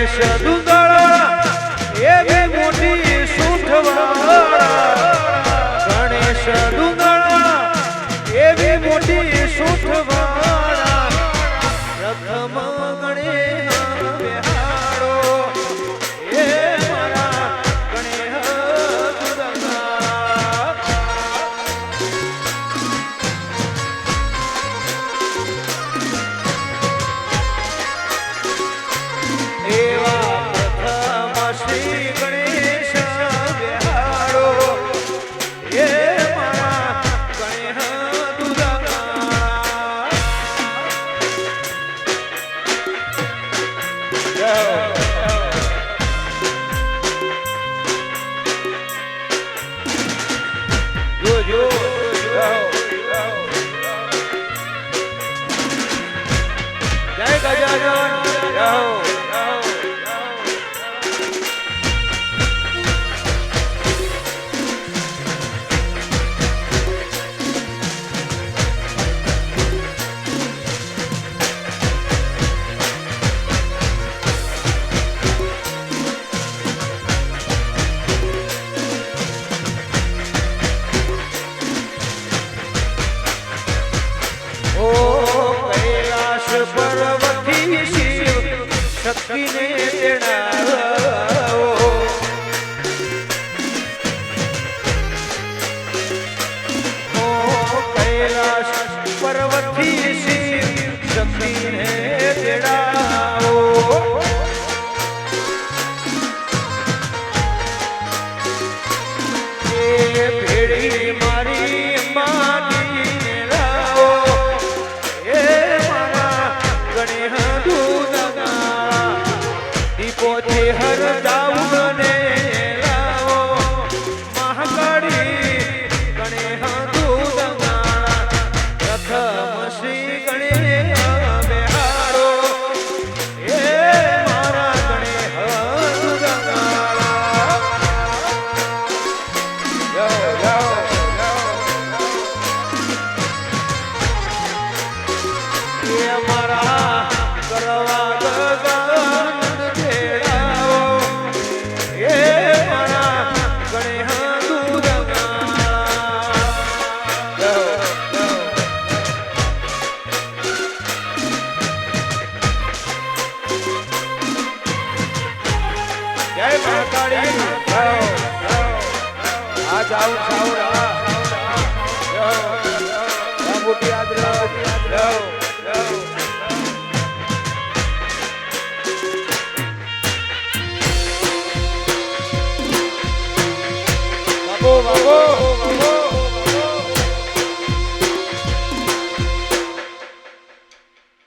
ગણેશ દુંદળા એવી મોટી સૂંઠવાળા ગણેશ દુંદળા એવી મોટી સૂંઠવાળા પ્રથમ ગણે બેહાડો એ મારા ગણેશ દુંદળા એવા પ્રથમ શ્રી ગણેશ બેહાડો એ મારા ગણેશ દુંદળા જો જો જય ગજાનન પર્વતી શિવ શક્તિને તેડાવો ઓ કૈલાશ પર્વતી શિવ શક્તિને તેડાવો એ ભેડી મારી માટીને લાવો એ દીપોથી હર દાઉને લાવો મહાકાળી ગણેશ દૂધગાળા પ્રથમ શ્રી ગણેશ બેહાડો એ મારા ગણેશ દૂધગાળા એ મારા કરવા જય મહાકાળી આ જાઉં મોટી બાબો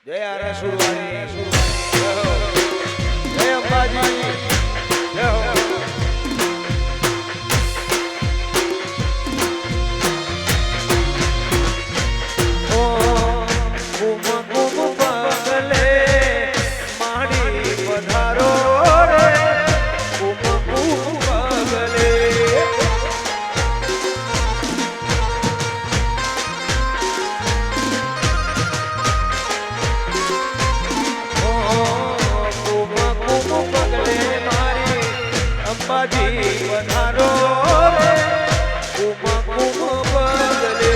જય આરાસુરવાણી જય અંબાજી અંબાજી વધારો રે કુમ કુમ બદલે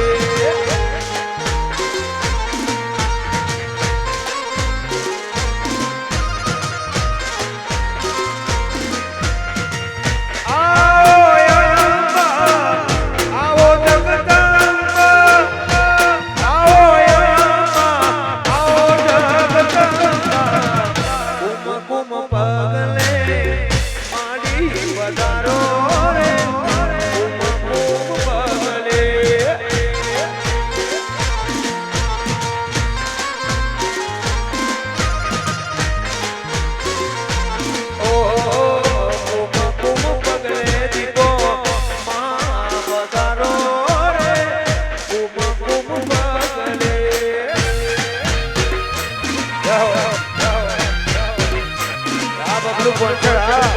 આવો જગદંબા આવો જગદંબા કુમ કુમ પગલે વધારો રે પગલે ઓ કુમ પગલે દીપો મા વધારો રે કુમ પગલે આ બગલું પહોંચડા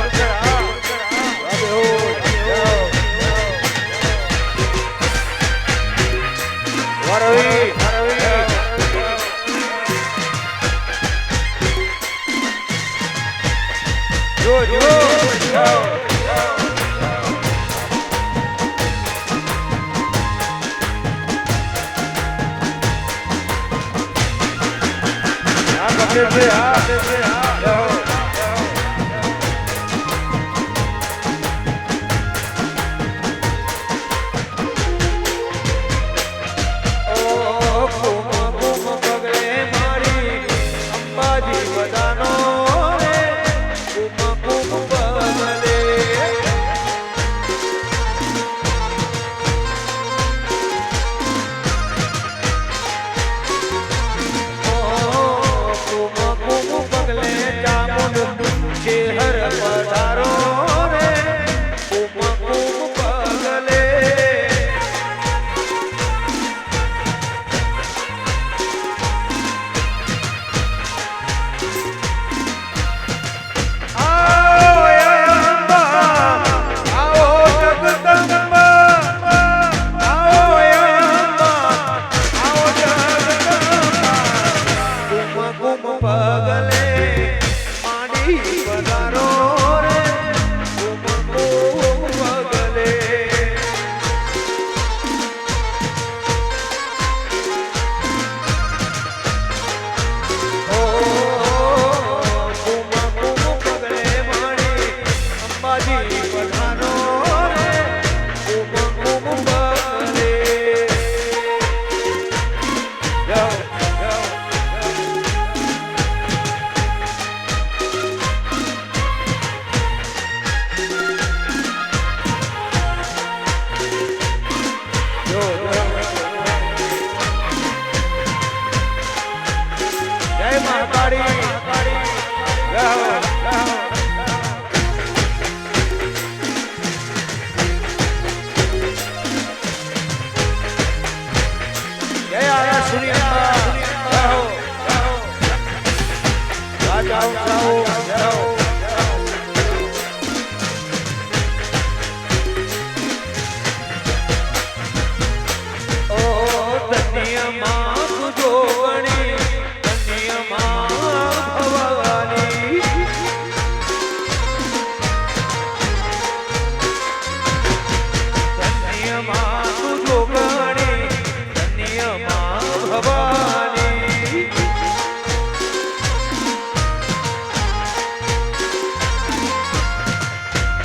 જો જો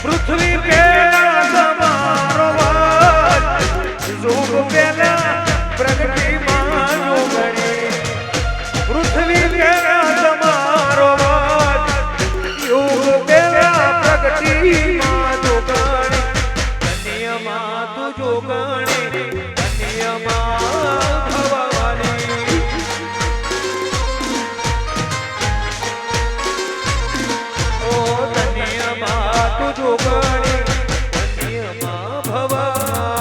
પૃથ્વી પેલા તમારો વાસ જોગ પેલા પ્રગતિ માં જોગણી પૃથ્વી પેલા તમારો વાસ યોગ પેલા પ્રગતિ માં જોગણી કન્યામાં તું જોગણી કન્યામાં ભવાની ઓ કન્યામાં તું જોગણી કન્યામાં ભવાની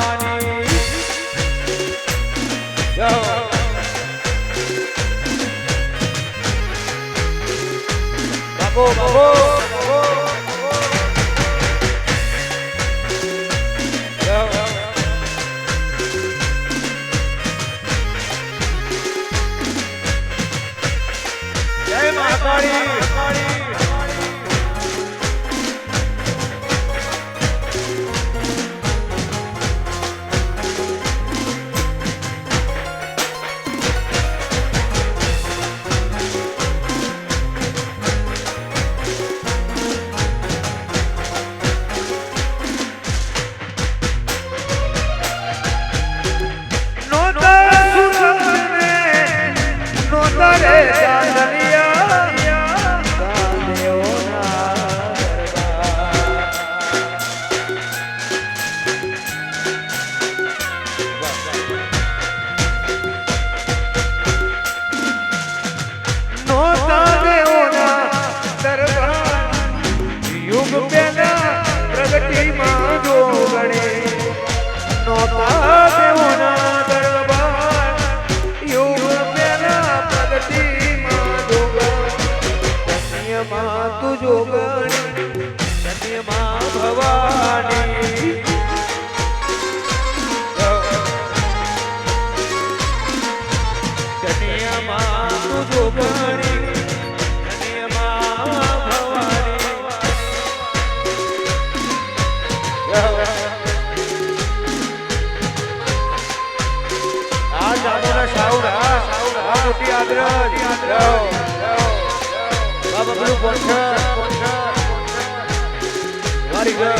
બાબો બાબો જય મહાકાળી વારી વારી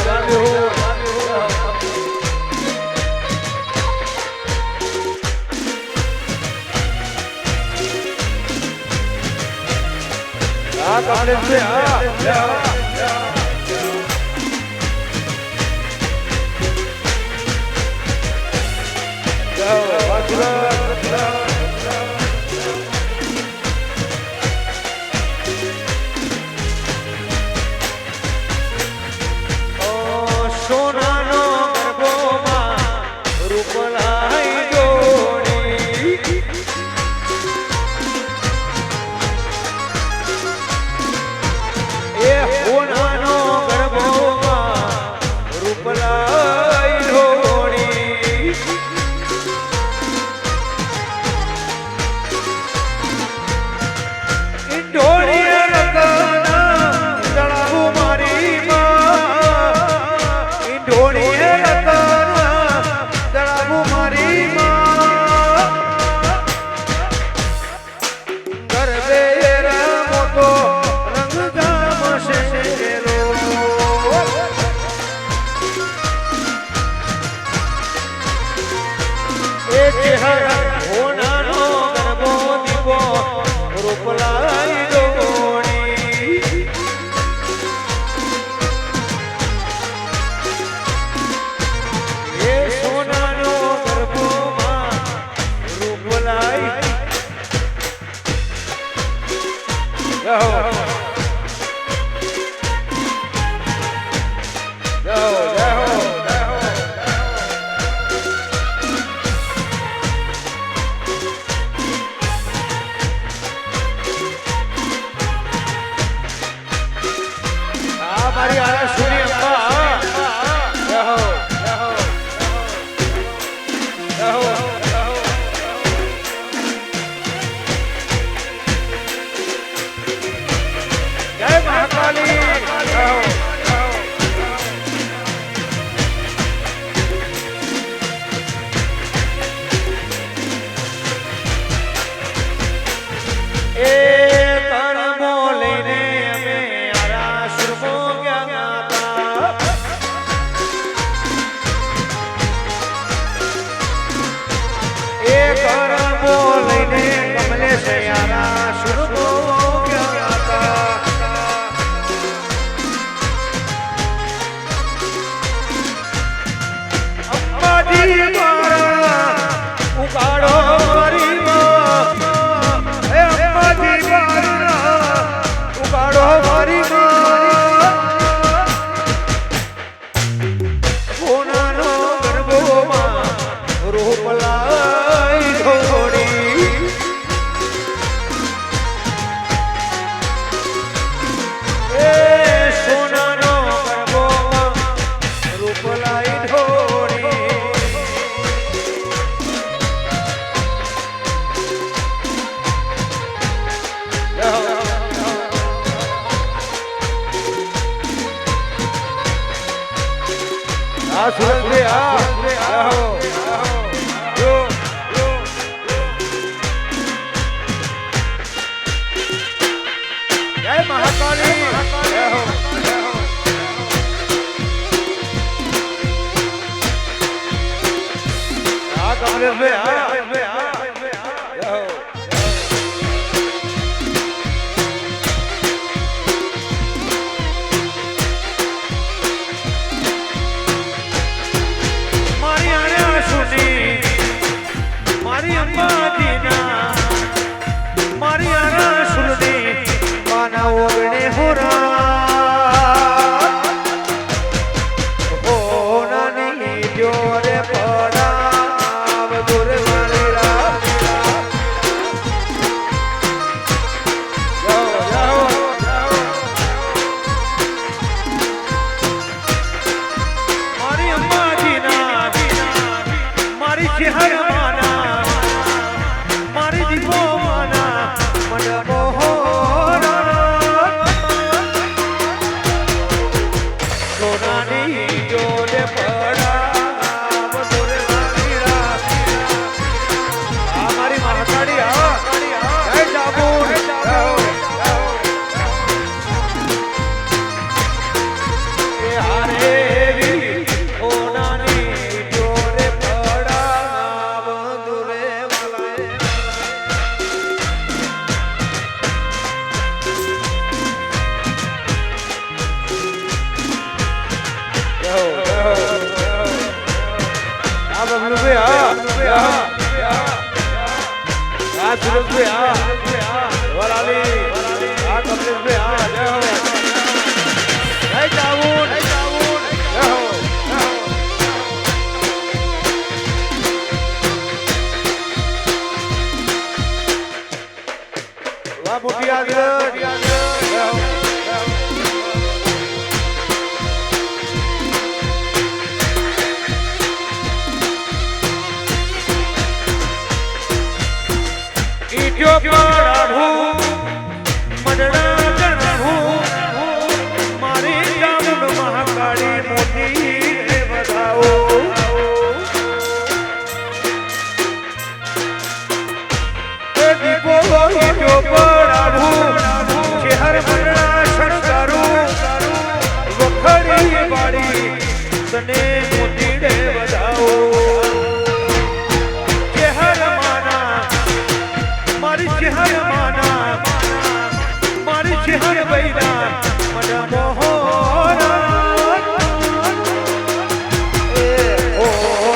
આ કમલેશ છે આ સોનાનો ગરબોમાં રૂપલાઈ જોડી એ સોનાનો ગરબોમાં રૂપલાઈ જોડી ઈંડોળી રકના તળાવ મારી ઢોળીએ રતના તળાવ મારી ગરબે રમો તો રંગ ગામશે એ ચહેરા હોનાનો ગરબો દીપો રૂપલાઈ ડોળી એ સોનાનો ગરબોમાં રૂપલાઈ જાઓ જાઓ જાઓ આ મારી આરા સુની અંબા જાઓ જય મહાકાલી એ કર્મો લઈને અમે આરાસુરમો ગયા હતા એ કર્મો લઈને કમલેશ આરાસુરમો ગયા હતા અંબાજી મારા ઉગાડો મારી એ અંબાજી મારા ઉગાડો મારી સોનાનો ગરબોમાં રૂપલાઈ ઢોળી એ સોનાનો ગરબોમાં રૂપલાઈ ઢોળી આ સુરત આ જય મહાકાલી આ કમલેશ મારી આને આ સુરજભાઈ વરાલી આ કમલેશભાઈ જય હો જય ચાવુન જય હો વાહ મોટી આગળ જય હો ઈટ્યો પડાવું મનડા ગણાવું મારી જામુન મહાકાળી મોતી ને વધાવો એ દીપો ઈટ્યો પડાવું ચહેર મનડા શણગારું વખડી વાળી તને મોતી ને વધાવો મારી ચહેર માના મારી ચહેર બૈરા મને મોહરા એ ઓ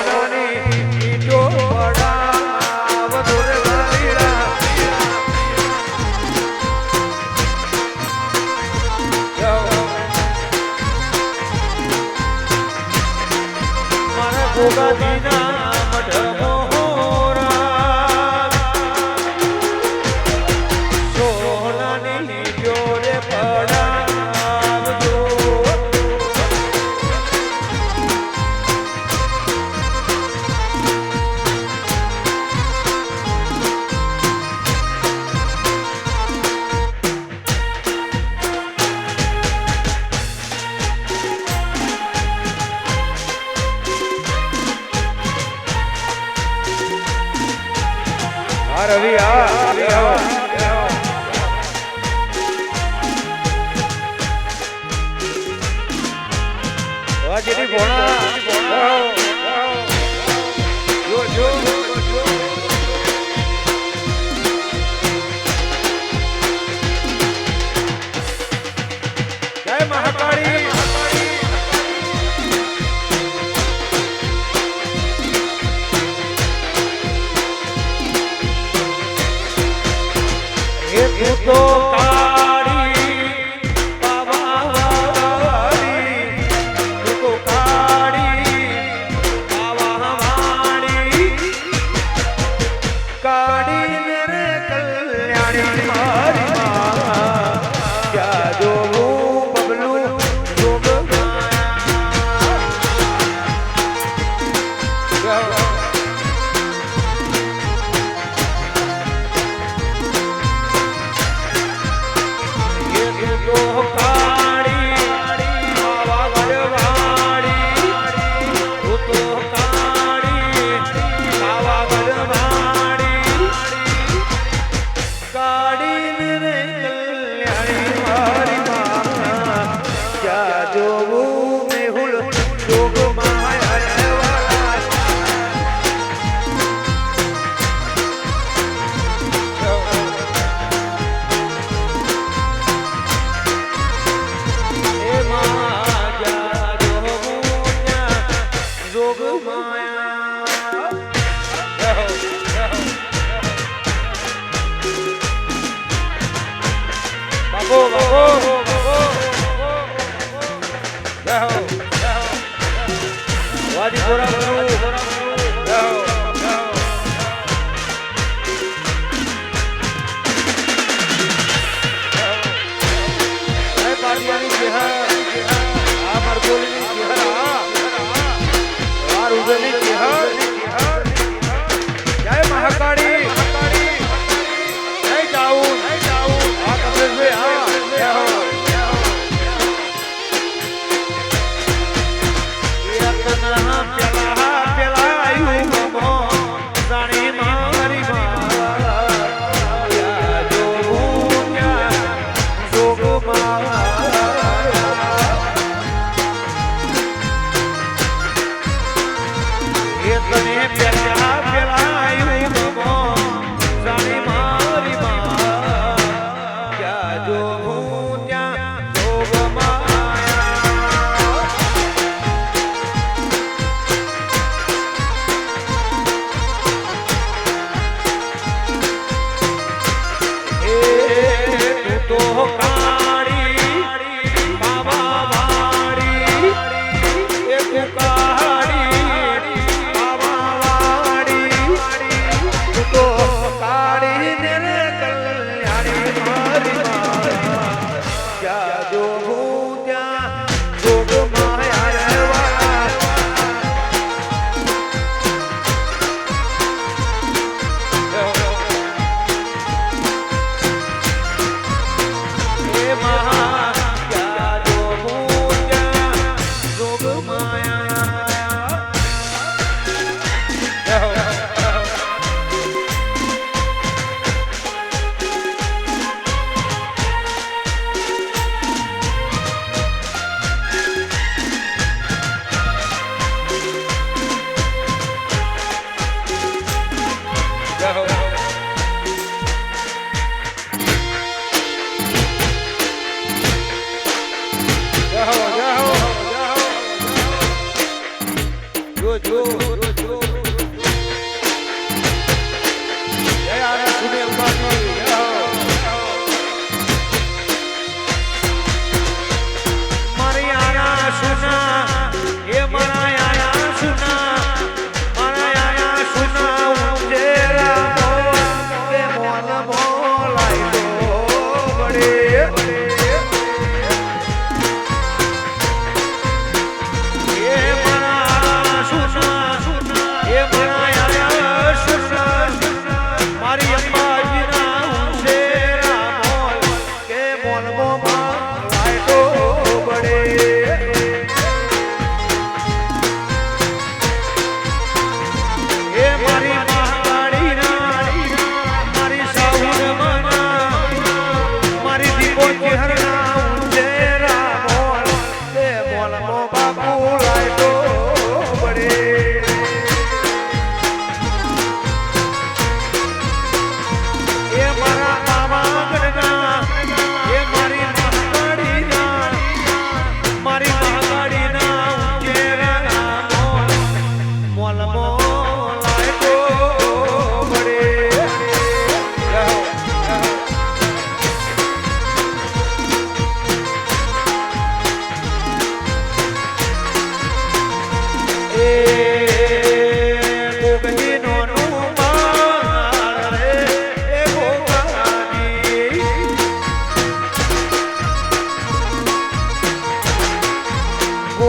નાની ઈટો પડા વધુર લાલીરા મારા ગોગા દીના મઢ રવિ જેની ભોણા જો જય મહાકાળી તો કાળી પાવાળી તો કાળી પાવાળી કાળી રે કલ્યાણી મારી માં ક્યાં જોવું બબલું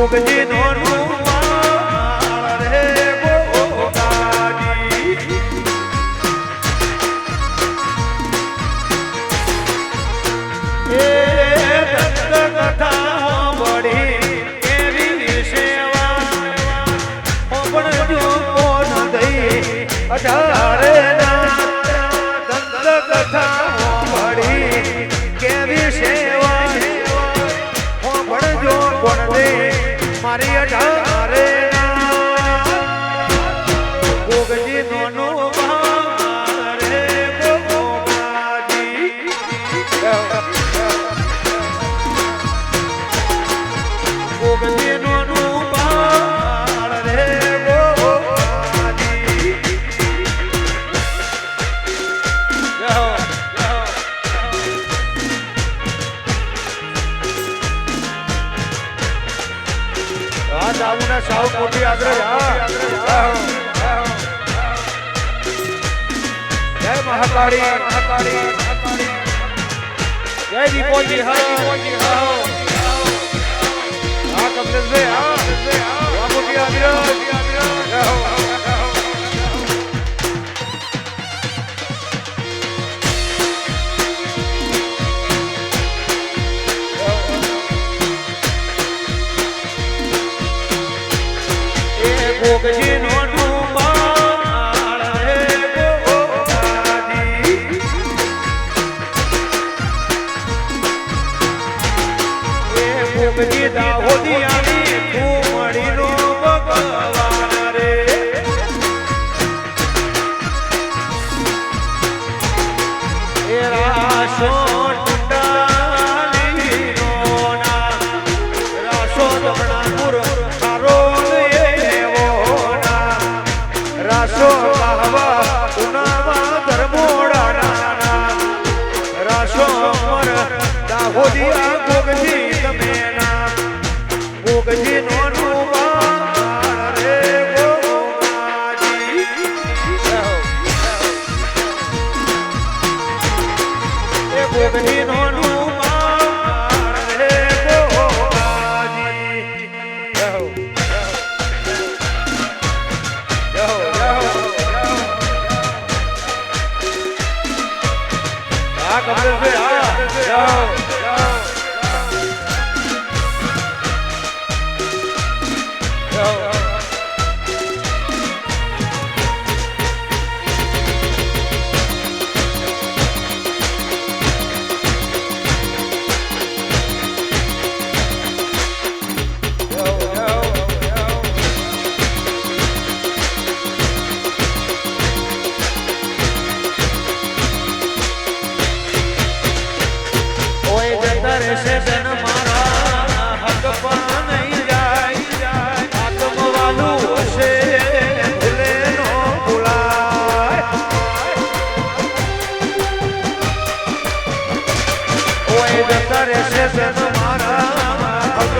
ગોગજી નો રૂમાલ રે ગોગાજી એ દત્ત કથા વળી એવી સેવા પણ જો કોણ દઈ અઢારે ના દત્ત કથા વળી કેવી સેવા પણ જો કોણ દઈ મારી અઢારે ગોગજી નો રે ગોગાજી ગોગજી નો રે ગોગાજી દાઉના સાવ મોટી આગ્રહ જય મહાકાળી જય દીપોજી હા કમલેશભાઈ હા મોટી આગ્રહ ગોગજી નો રૂમાલ રે ગોગાજી એ ગોગજી દાહોદી આવી તું મળીનો ભગવાન રે એ રાસો ટુંડાલી નો ના રાસો દમણાપુર સારો રાસો બાહવા ઉનાવા ધર્મોડા રાસો મર દાહોદિયા ગોગજી તમે ના ગોગજી નો રૂમાલ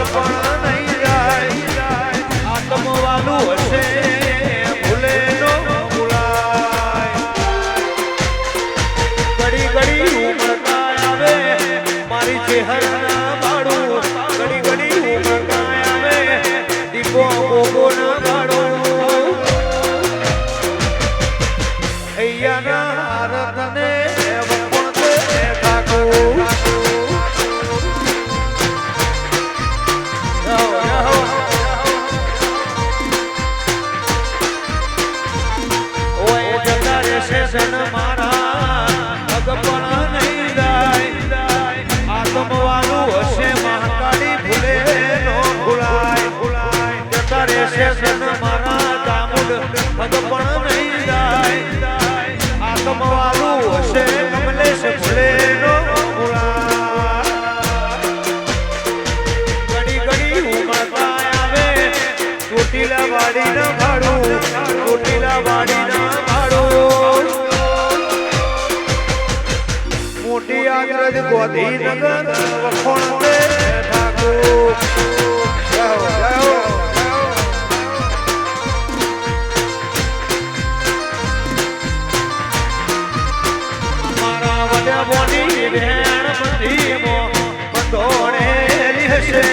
પણ નહીં જાય આત્મવાલું હશે ભૂલે નો ભૂલાય ઘડી ઘડી ઉમળકા આવે મારી ચહેરા બાળું ઘડી ઘડી ઉમળકા આવે દીપો બોગો ના બાળું અહીંયાના આરતને મારા ભગવાન નહીં જાય આત્મવાળું હશે મહાકાળી ભૂલે નો ભૂલાય જતા રહેશે સન મારા દામુડ ભગવાન નહીં જાય આત્મવાળું હશે કમલેશ ભૂલે નો ભૂલાય ઘડી ઘડી ઉમળકા આવે ચોટીલા વાડી ના ભાડું ચોટીલા વાડી ના ભાડું મોટી આગ્રજ ગોધીનગર વખોણ દે ઠાકોર જય હો મારા વડ્યા બોની બેન મંદીમો બંધોણેલી હશે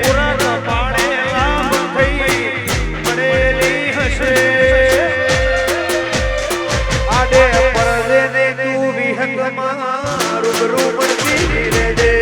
પુરાણ પાડે લાભ થઈ મળેલી હશે આડે પરદે ને તું વિહંગમાં રૂબરૂ પડતી રહેજે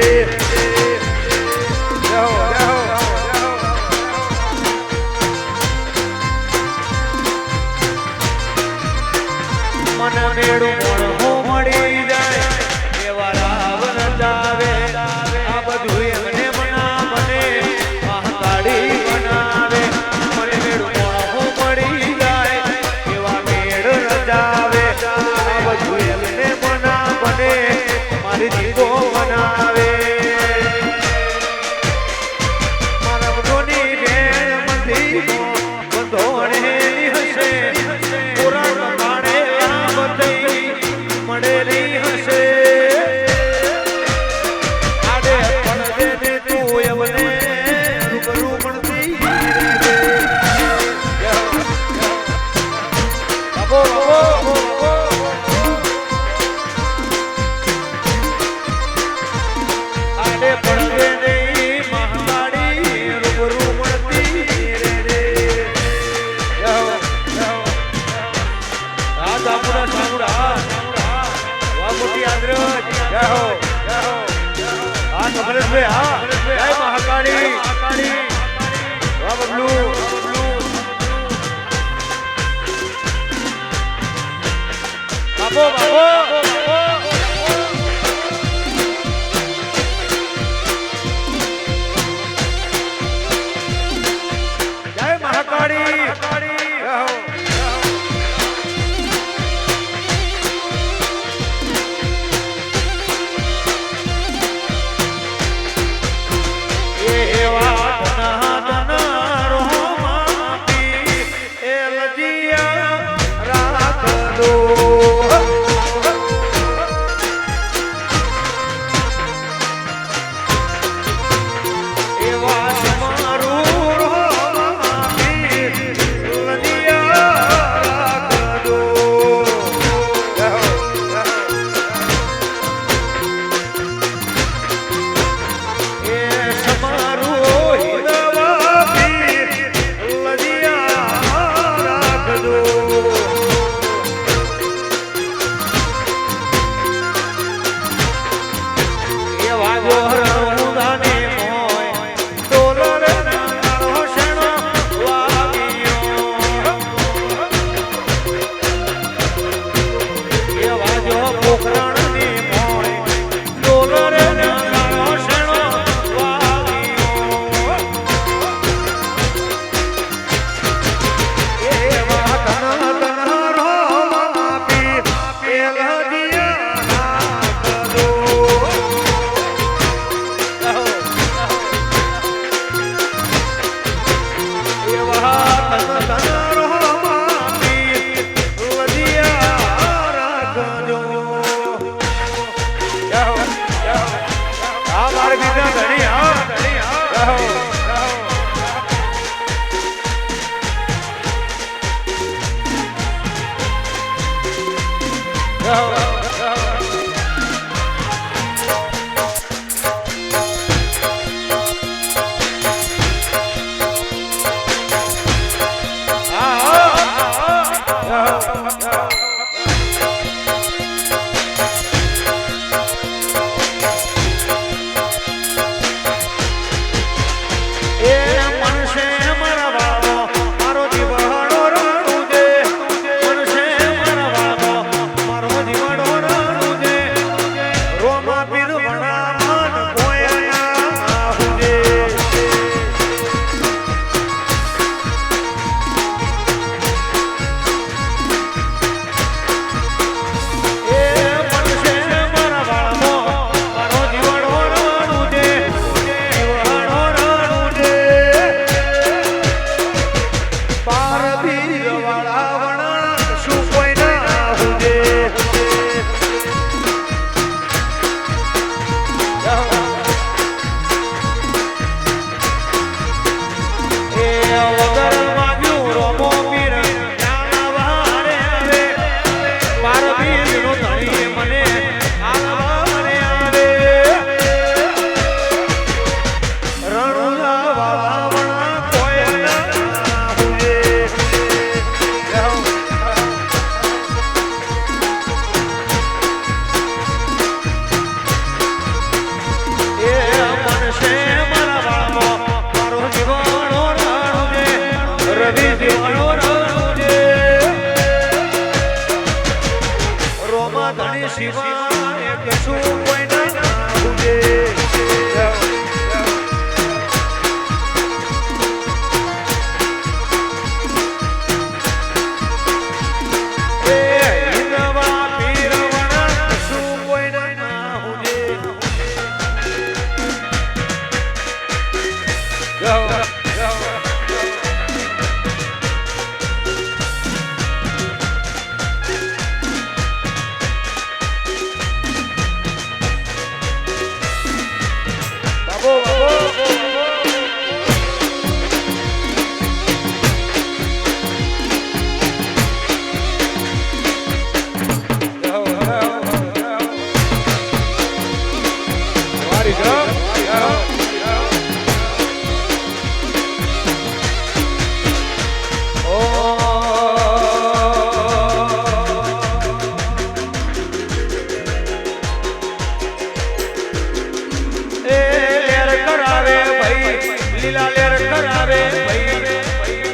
લીલા લેર કરાવે ભાઈ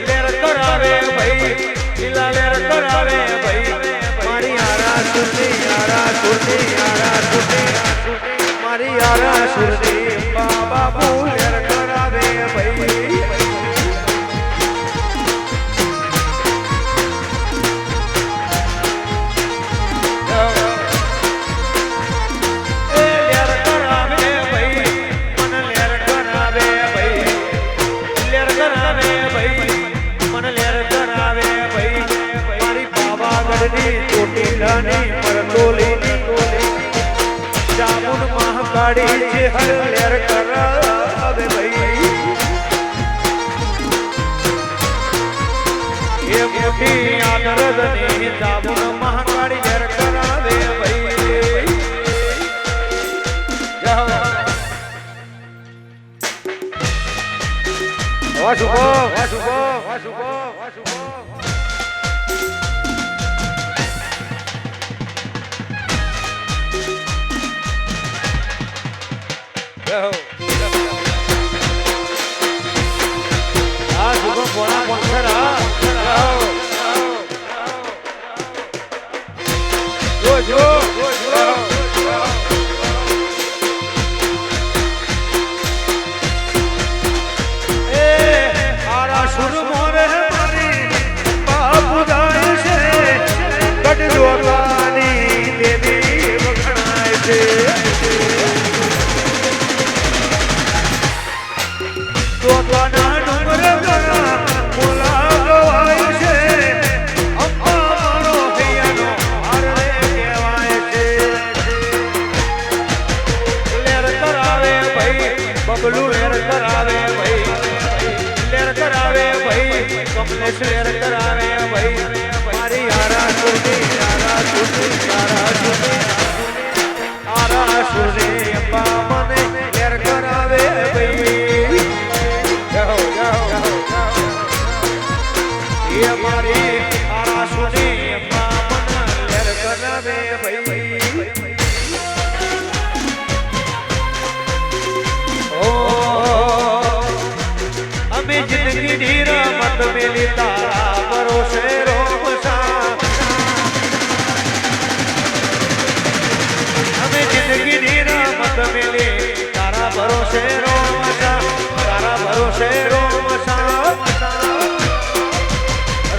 લેર કરાવે ભાઈ લીલા લેર કરાવે ભાઈ મારી આરા સુરતી મારી આરા સુરતી બાબુ લેર કરાવે ભાઈ જામુન મહાકાળી જે હર લેર કરાવે ભાઈ એ મોટી આદરદની જામુન મહાકાળી લેર કરાવે ભાઈ વાસુકો વાસુકો વાસુકો વાસુકો બબલુ લેર કરાવે ભાઈ લેર કરાવે ભાઈ કમલેશ લેર કરાવે ભાઈ મારી આરા સુરતી આરા સુરતી અંબા મને લેર કરાવે ભાઈ જાઓ જાઓ એ મારી આરા સુરતી અંબા મને લેર કરાવે ભાઈ जिंदगी ढीरा मत मिली तारा भरोसे रोमसा हमें जिंदगी ढीरा मत मिली तारा भरोसे रोमसा तारा भरोसे रोमसा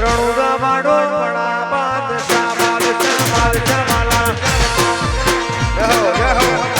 रणुदा बाडो बड़ा बादशाह बादशाह बादशाह माला जाओ जाओ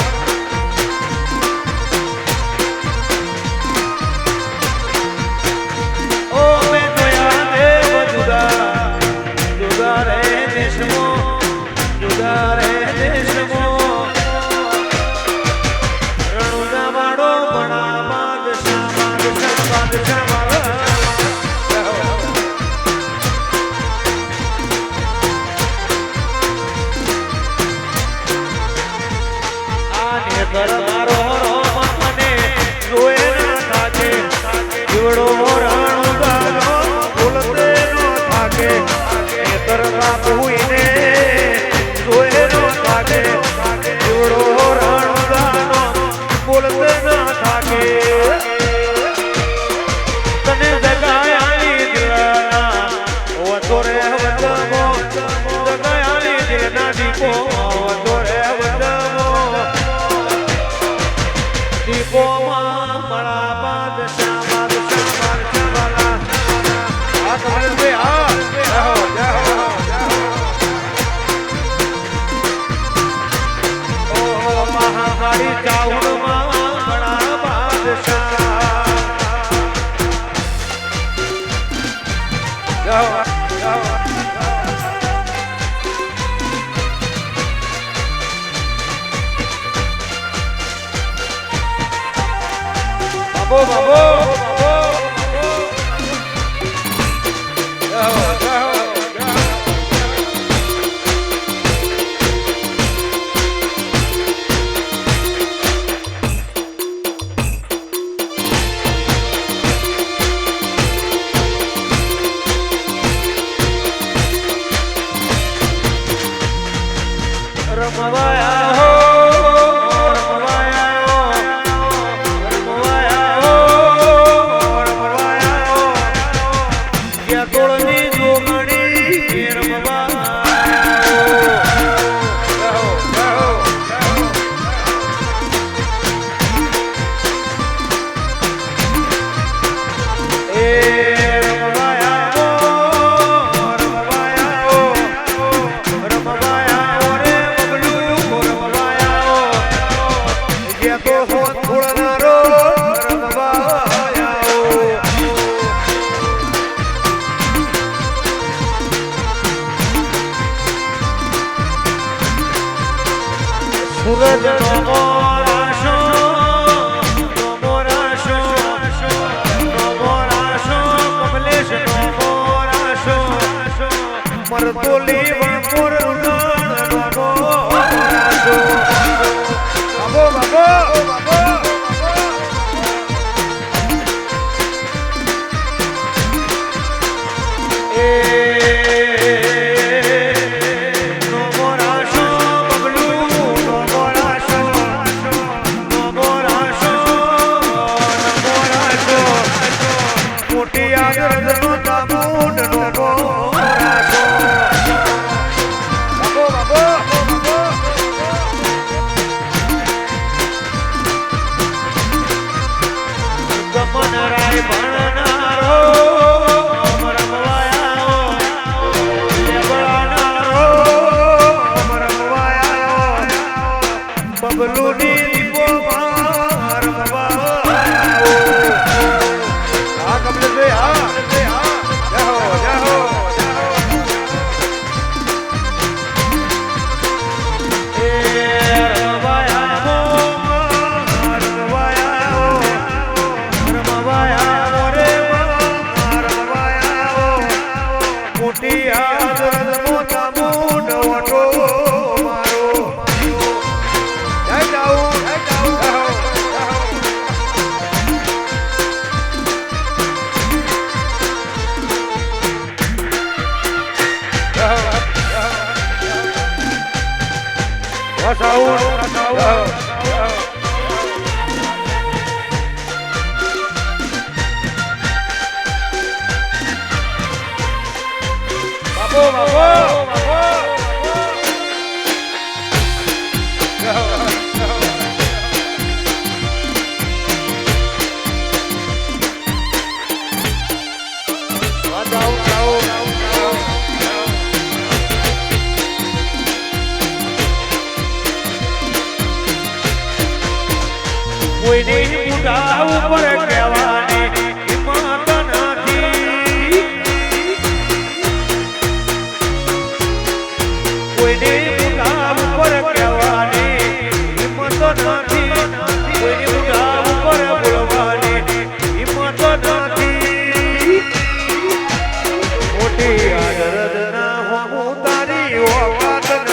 સૂરજ નો મોરાશો કમલેશ નો મોરાશો મરતોલી વાપોર ઉડાણ નો મોરાશો બાબો બાબો કોઈની બુઢા ઉપર કહેવાની હિંમત નથી, કોઈની બુઢા ઉપર કહેવાની હિંમત નથી, કોઈની બુઢા ઉપર બોલવાની હિંમત નથી. મોટી આદરદ ના હું તારી ઓકાત નથી.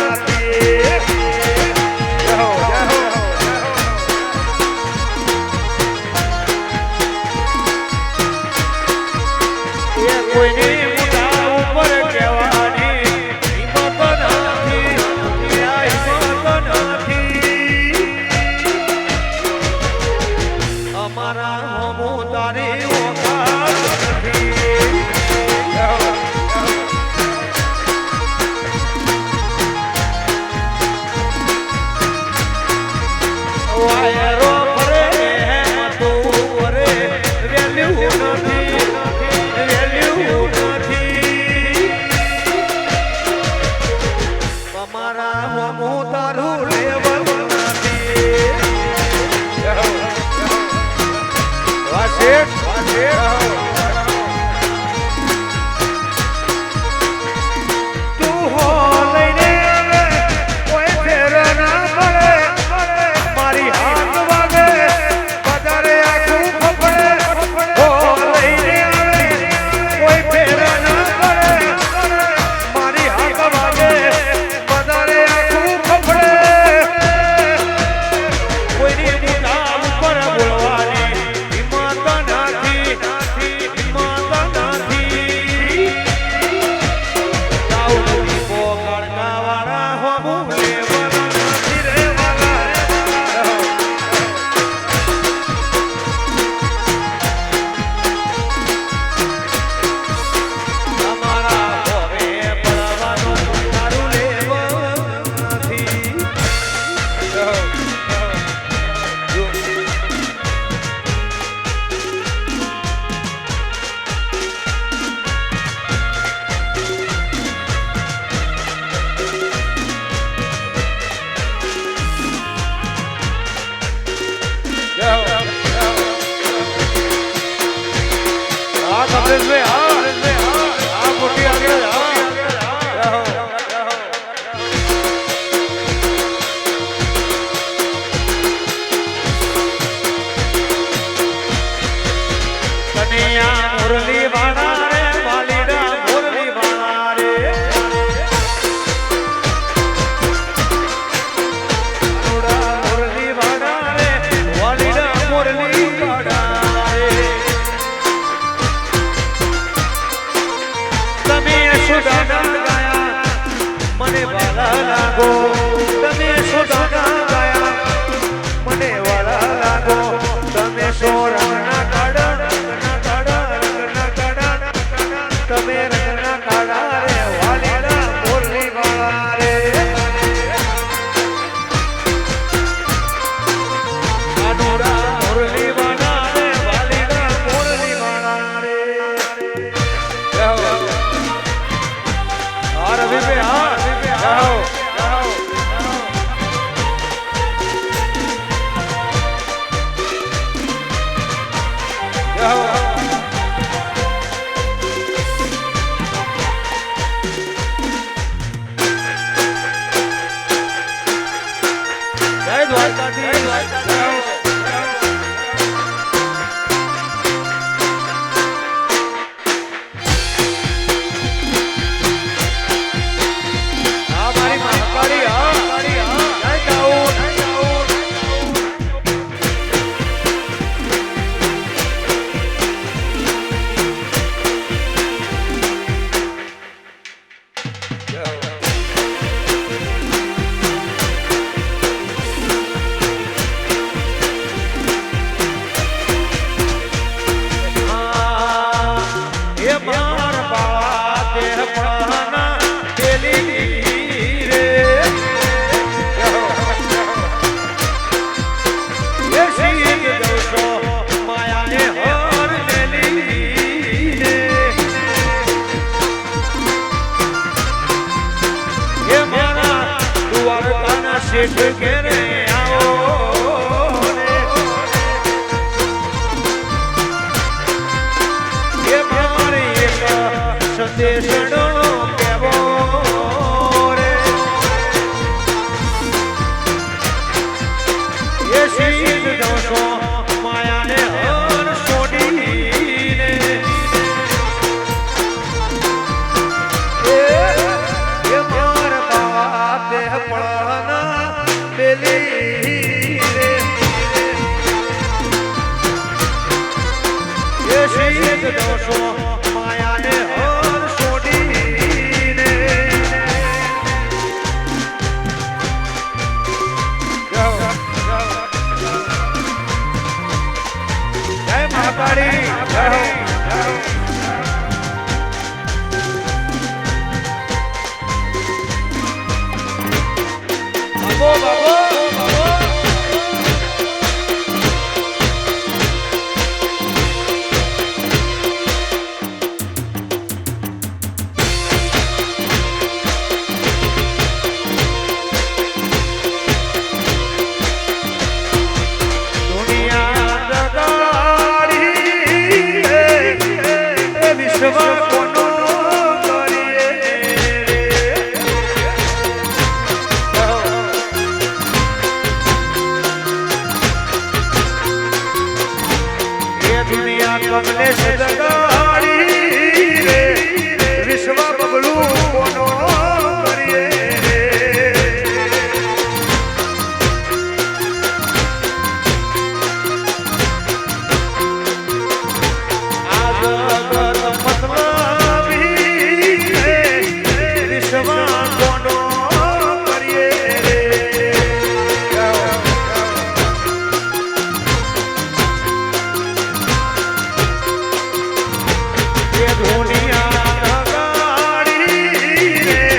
કોઈની બુઢા ઉપર કહેવાની હિંમત નથી, હિંમત નથી. અમારા હમું તારી ઓકાત નથી. વાયરો ફરે હેમતું ફરે વેલ્યુ નથી, વેલ્યુ નથી. અમારા હમું તારું લેવલ નથી. વાસેઠ વાસેઠ તમે સોદાના ગાયા મને વાળા લાગો તમે સોરણના કાડા રંગના કાડા તમે રંગના કાડા રે વાલીડા મોરલી વાળા રે કાનુડા મોરલી વાળા રે વાલીડા મોરલી વાળા રે આ રવિ બે હા જાઓ જય દ્વારકાધીશ શેઠ ઘેરે આવો એ મારે એક સંદેશનો કેવો રે એ શીત દોષો માયાને હર છોડીને એ માર બાવા દેહ પળના બેલી રે એ શીત દોષો માયાને હર છોડીને જય મહાકાળી બાબો કમલેશ દગાડી રે વિશ્વ બબલું કોનો કરીએ આ જગત મતલબી વિશ્વ કોનો કરીએ દુનિયા ગાડી રે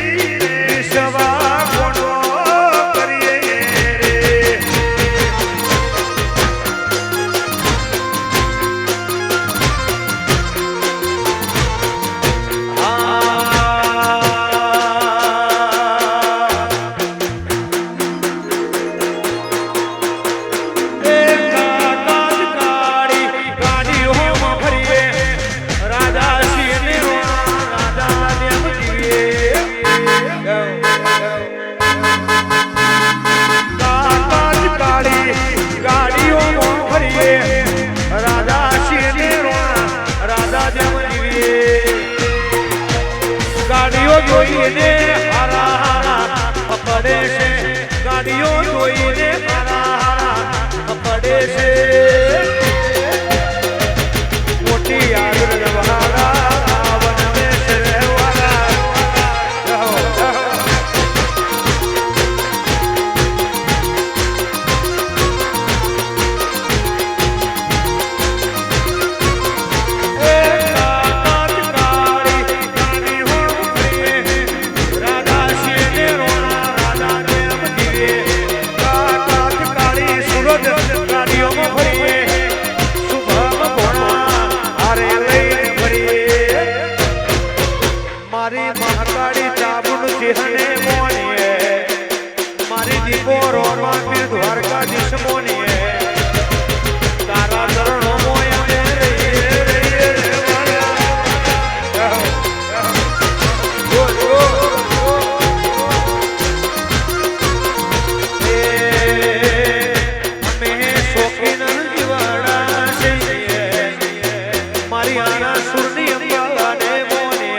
મારી આના સુરની અંબાને મોને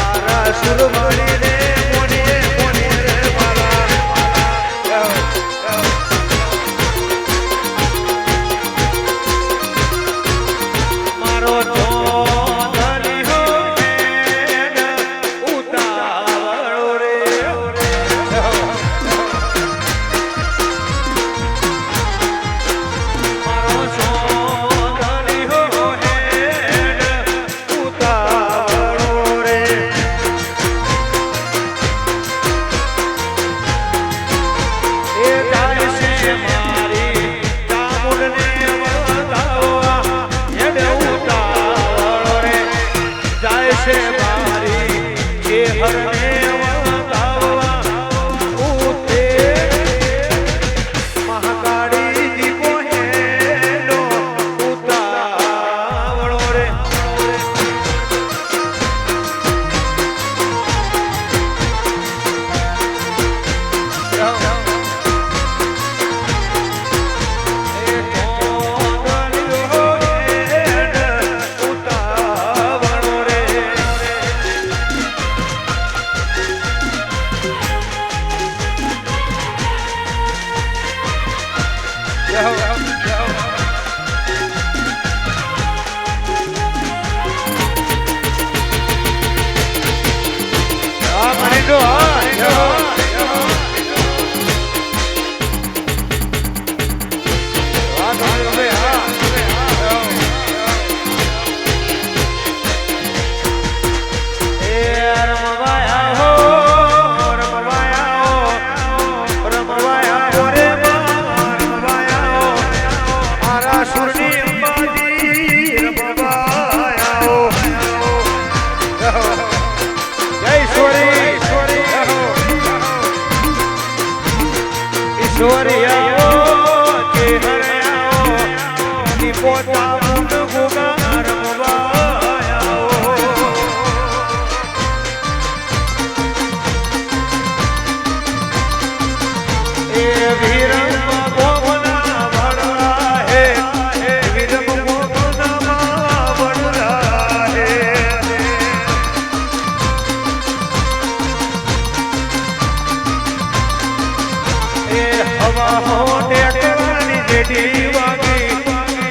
આરા સુરવાળી રે મોને મોને રે મારા મારો ચોધરી હો ઉતાવળો રે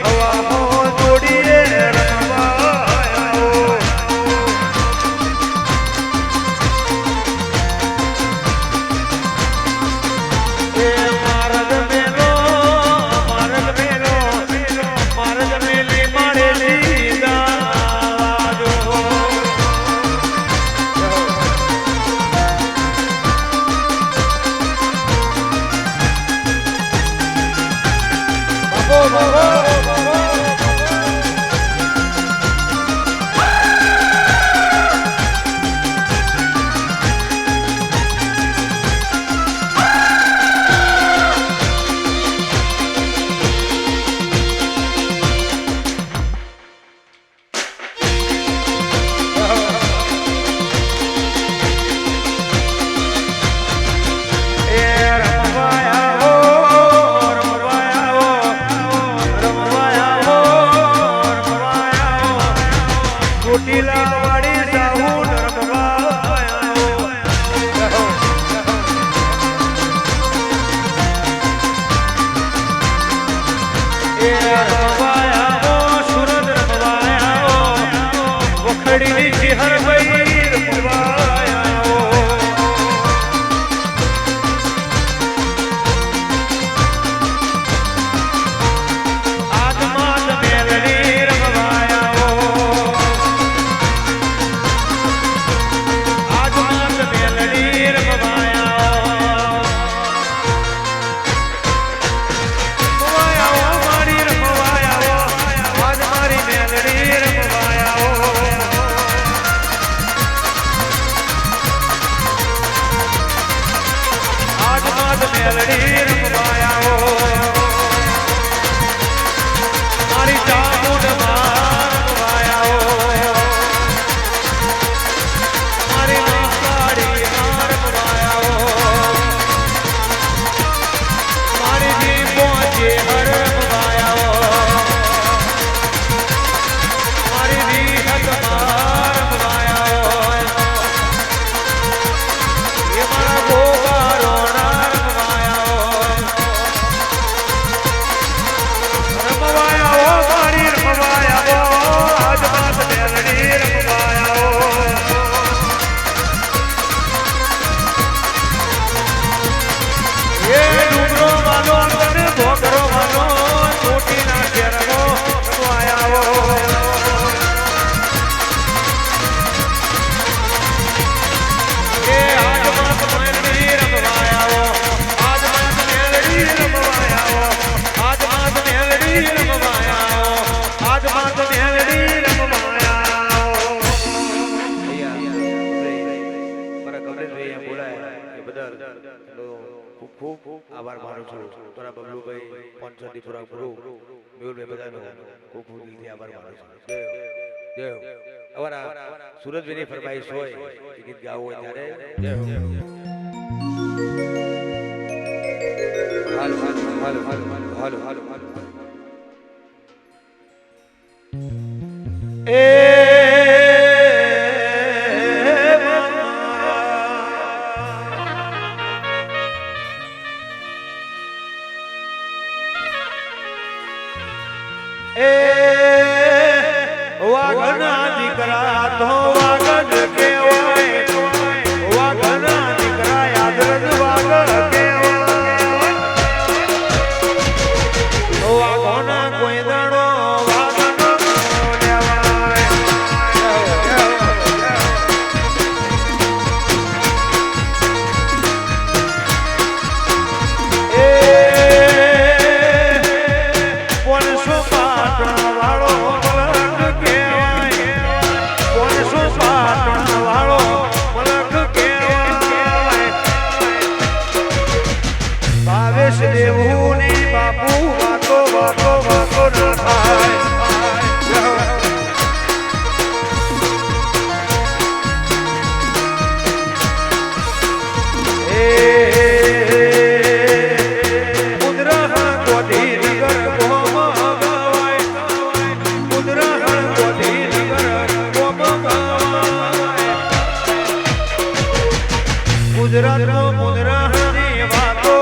હવા હો ખૂબ આભાર માનું છું તોરા બબલુભાઈ પંચદીપુરા ગુરુ મેહુલભાઈ બધાનો ખૂબ ખૂબ દિલથી આભાર માનું છું જય હો અમારા સુરજભાઈની ફરમાઈશ હોય એ ગીત ગાવું હોય ત્યારે જય હો હાલો હાલો હાલો હાલો હાલો હાલો એ વાઘના દીકરા તો વાઘન કહેવાય વાઘના દીકરા યાદ વાઘ કહેવાય વાઘોના કોઈ દાડો વાઘનો લેવાય એ પોણસો પાટણ વાળો દેવું ને બાપુ વાતો વાતો વાતો ના થાય મુદ્રા ગોધી નગર ગોમ ગવાય મુદ્રા ગોધી નગર ગોમ ગવાય ગુજરાતનો મુદ્રાની વાતો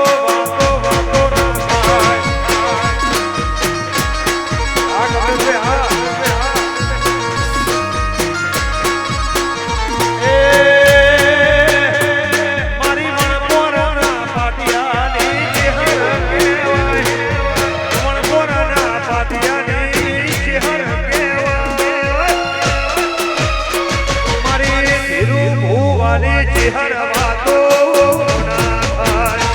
હર વાતો ના થાય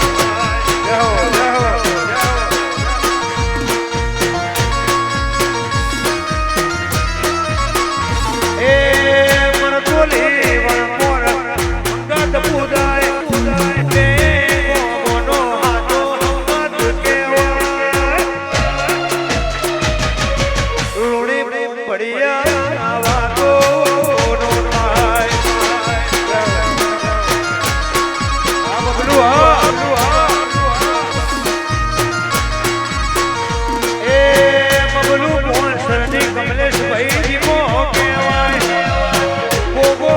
એ મન બોલી વણ મોર ગત પૂજાય તે મોનો હાથો મત કેવાય લોણી પડ્યા વાતો નો થાય કમલેશ ભાઈ દીપો કહેવાય ગોગો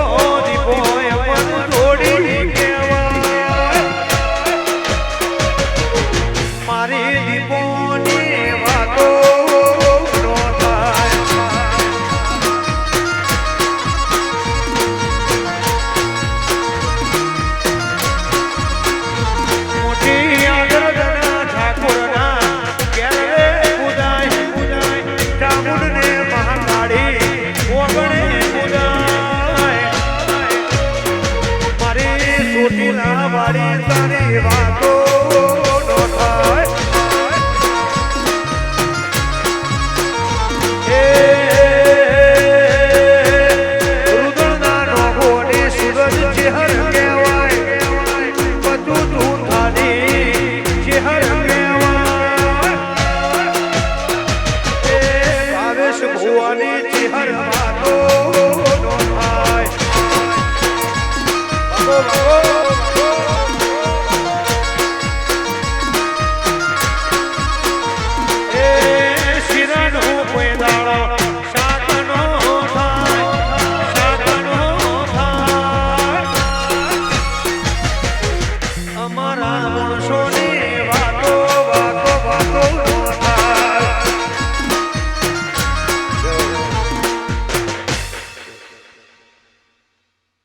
દીપો એમન જોડી કહેવાય મારી દીપોની વાતો નો થાય મોટી આગળના ઠાકોરના ઘેરે પૂજાય ચામુંડને ચોટીલા વાળી તારી વાતો નો થાય એ રુદળના નોગોની સૂરજ ચેહર કહેવાય બધું તું થાની ચેહર કહેવાય એ ભાવેશ ભુવાની ચેહર વાતો